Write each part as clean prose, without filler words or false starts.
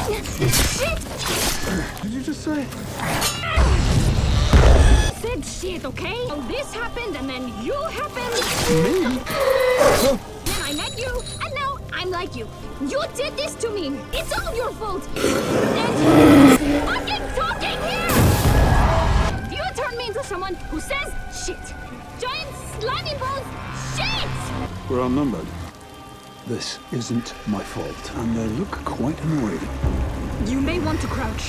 Shit! Did you just say? Said shit, okay? So this happened, and then you happened. Me? Then I met you, and now I'm like you. You did this to me. It's all your fault. And fucking talking here! You turned me into someone who says shit. Giant slimy balls, shit! We're outnumbered. This isn't my fault, and they look quite annoyed. You may want to crouch.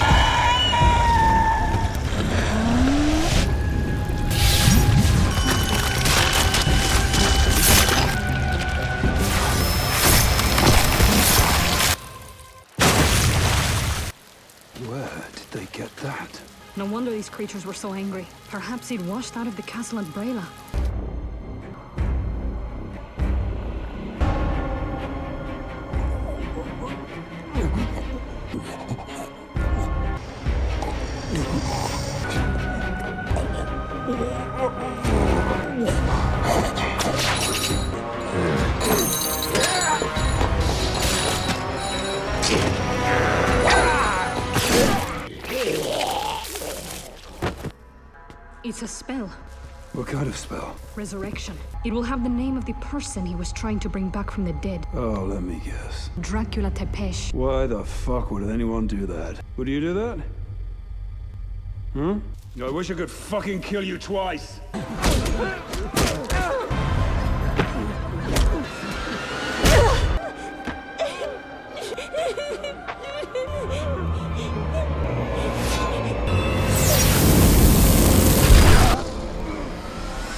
Where did they get that? No wonder these creatures were so angry. Perhaps he'd washed out of the castle at Brela. It's a spell. What kind of spell? Resurrection. It will have the name of the person he was trying to bring back from the dead. Oh, let me guess. Dracula Tepesh. Why the fuck would anyone do that? Would you do that? Huh? I wish I could fucking kill you twice!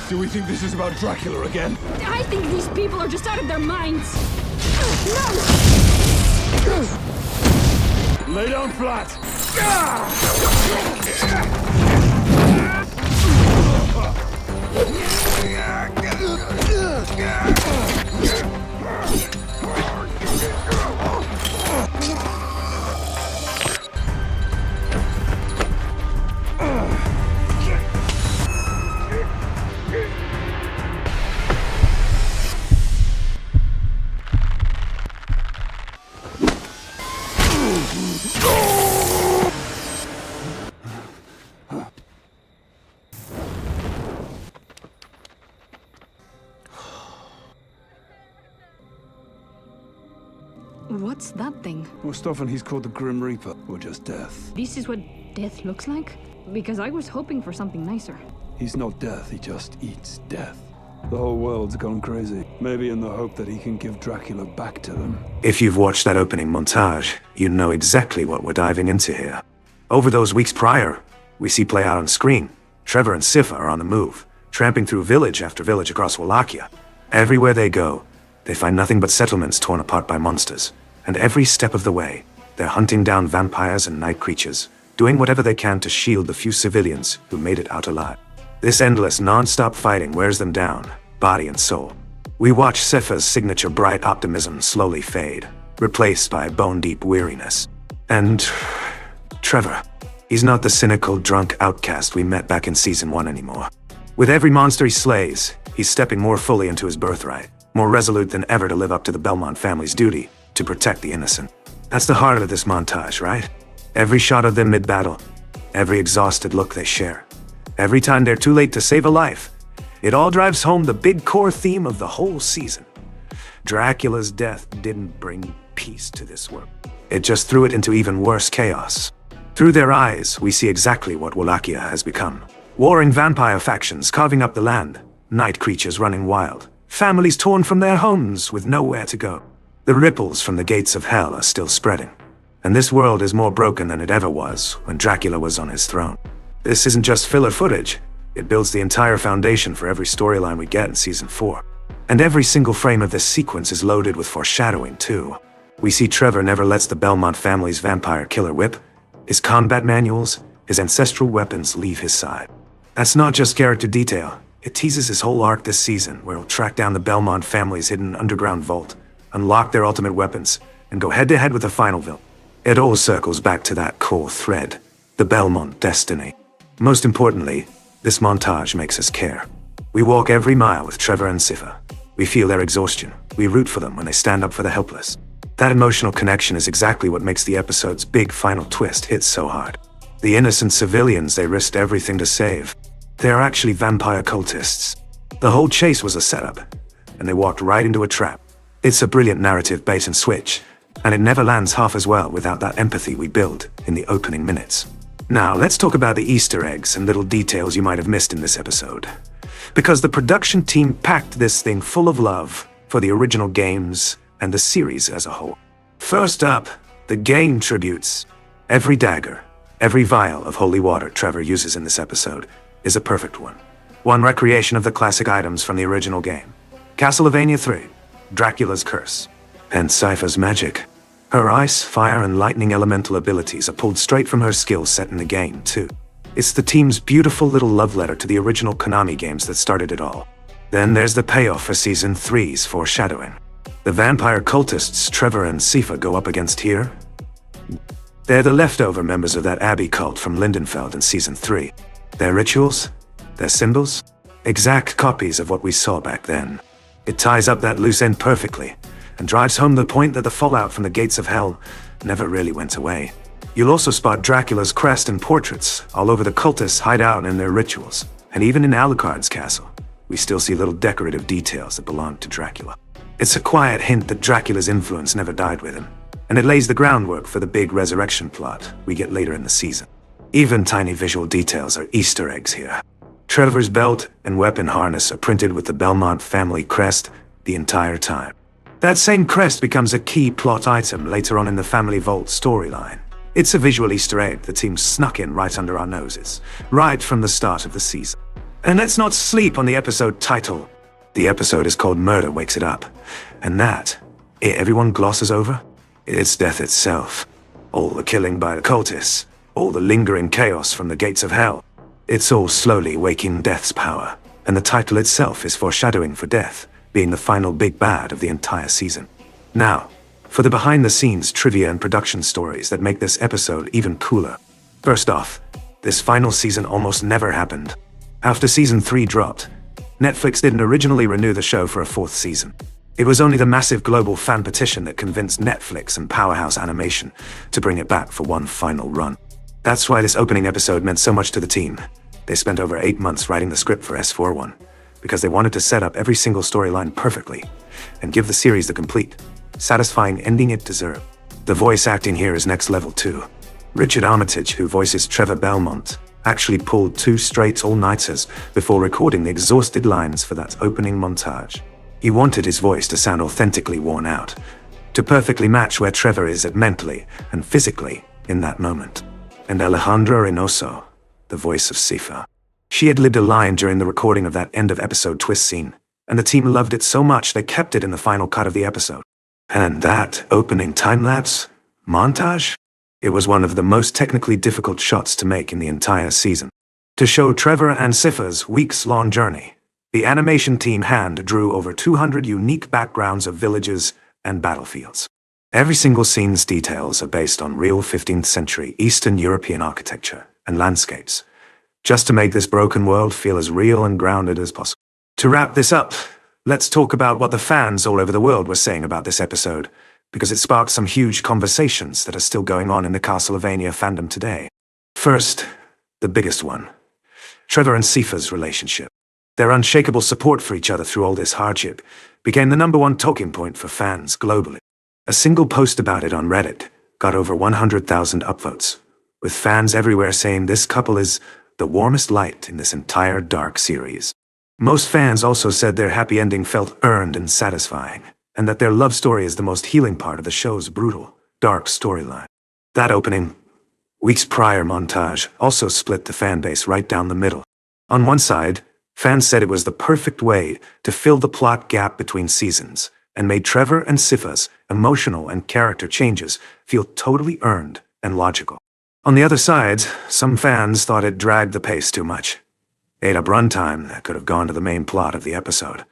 Do we think this is about Dracula again? I think these people are just out of their minds. No! Lay down flat! What's that thing? Most often he's called the Grim Reaper, or just Death. This is what death looks like? Because I was hoping for something nicer. He's not death, he just eats death. The whole world's gone crazy. Maybe in the hope that he can give Dracula back to them. If you've watched that opening montage, you know exactly what we're diving into here. Over those weeks prior, we see play out on screen. Trevor and Sypha are on the move, tramping through village after village across Wallachia. Everywhere they go, they find nothing but settlements torn apart by monsters. And every step of the way, they're hunting down vampires and night creatures, doing whatever they can to shield the few civilians who made it out alive. This endless, non-stop fighting wears them down, body and soul. We watch Sypha's signature bright optimism slowly fade, replaced by bone-deep weariness. And Trevor, he's not the cynical, drunk outcast we met back in Season 1 anymore. With every monster he slays, he's stepping more fully into his birthright, more resolute than ever to live up to the Belmont family's duty to protect the innocent. That's the heart of this montage, right? Every shot of them mid-battle, every exhausted look they share, every time they're too late to save a life, it all drives home the big core theme of the whole season. Dracula's death didn't bring peace to this world. It just threw it into even worse chaos. Through their eyes, we see exactly what Wallachia has become. Warring vampire factions carving up the land, night creatures running wild, families torn from their homes with nowhere to go. The ripples from the gates of hell are still spreading, and this world is more broken than it ever was when Dracula was on his throne. This isn't just filler footage, it builds the entire foundation for every storyline we get in Season 4. And every single frame of this sequence is loaded with foreshadowing too. We see Trevor never lets the Belmont family's vampire killer whip, his combat manuals, his ancestral weapons leave his side. That's not just character detail, it teases his whole arc this season where he'll track down the Belmont family's hidden underground vault, unlock their ultimate weapons, and go head-to-head with the final villain. It all circles back to that core thread, the Belmont destiny. Most importantly, this montage makes us care. We walk every mile with Trevor and Sypha. We feel their exhaustion. We root for them when they stand up for the helpless. That emotional connection is exactly what makes the episode's big final twist hit so hard. The innocent civilians they risked everything to save. They are actually vampire cultists. The whole chase was a setup, and they walked right into a trap. It's a brilliant narrative bait and switch, and it never lands half as well without that empathy we build in the opening minutes. Now, let's talk about the Easter eggs and little details you might have missed in this episode. Because the production team packed this thing full of love for the original games and the series as a whole. First up, the game tributes. Every dagger, every vial of holy water Trevor uses in this episode is a perfect one. One recreation of the classic items from the original game. Castlevania 3, Dracula's Curse, and Sypha's magic. Her ice, fire, and lightning elemental abilities are pulled straight from her skill set in the game, too. It's the team's beautiful little love letter to the original Konami games that started it all. Then there's the payoff for Season 3's foreshadowing. The vampire cultists Trevor and Sypha go up against here. They're the leftover members of that Abbey cult from Lindenfeld in Season 3. Their rituals, their symbols, exact copies of what we saw back then. It ties up that loose end perfectly, and drives home the point that the fallout from the gates of hell never really went away. You'll also spot Dracula's crest and portraits all over the cultists' hideout and their rituals, and even in Alucard's castle, we still see little decorative details that belong to Dracula. It's a quiet hint that Dracula's influence never died with him, and it lays the groundwork for the big resurrection plot we get later in the season. Even tiny visual details are Easter eggs here. Trevor's belt and weapon harness are printed with the Belmont family crest the entire time. That same crest becomes a key plot item later on in the Family Vault storyline. It's a visual Easter egg the team snuck in right under our noses, right from the start of the season. And let's not sleep on the episode title. The episode is called Murder Wakes It Up, and that, everyone glosses over, it's death itself. All the killing by the cultists, all the lingering chaos from the gates of hell. It's all slowly waking death's power, and the title itself is foreshadowing for death, being the final big bad of the entire season. Now, for the behind-the-scenes trivia and production stories that make this episode even cooler. First off, this final season almost never happened. After Season 3 dropped, Netflix didn't originally renew the show for a 4th season. It was only the massive global fan petition that convinced Netflix and Powerhouse Animation to bring it back for one final run. That's why this opening episode meant so much to the team. They spent over 8 months writing the script for S41, because they wanted to set up every single storyline perfectly, and give the series the complete, satisfying ending it deserved. The voice acting here is next level too. Richard Armitage, who voices Trevor Belmont, actually pulled 2 straight all-nighters before recording the exhausted lines for that opening montage. He wanted his voice to sound authentically worn out, to perfectly match where Trevor is at mentally and physically in that moment. And Alejandra Reynoso, the voice of Sypha. She had lived a line during the recording of that end-of-episode twist scene, and the team loved it so much they kept it in the final cut of the episode. And that opening time-lapse montage? It was one of the most technically difficult shots to make in the entire season. To show Trevor and Sypha's weeks-long journey, the animation team hand drew over 200 unique backgrounds of villages and battlefields. Every single scene's details are based on real 15th century Eastern European architecture and landscapes, just to make this broken world feel as real and grounded as possible. To wrap this up, let's talk about what the fans all over the world were saying about this episode, because it sparked some huge conversations that are still going on in the Castlevania fandom today. First, the biggest one, Trevor and Sypha's relationship. Their unshakable support for each other through all this hardship became the #1 talking point for fans globally. A single post about it on Reddit got over 100,000 upvotes, with fans everywhere saying this couple is the warmest light in this entire dark series. Most fans also said their happy ending felt earned and satisfying, and that their love story is the most healing part of the show's brutal, dark storyline. That opening, weeks prior montage also split the fan base right down the middle. On one side, fans said it was the perfect way to fill the plot gap between seasons, and made Trevor and Sypha's emotional and character changes feel totally earned and logical. On the other side, some fans thought it dragged the pace too much, ate up runtime that could have gone to the main plot of the episode,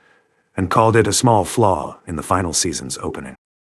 and called it a small flaw in the final season's opening.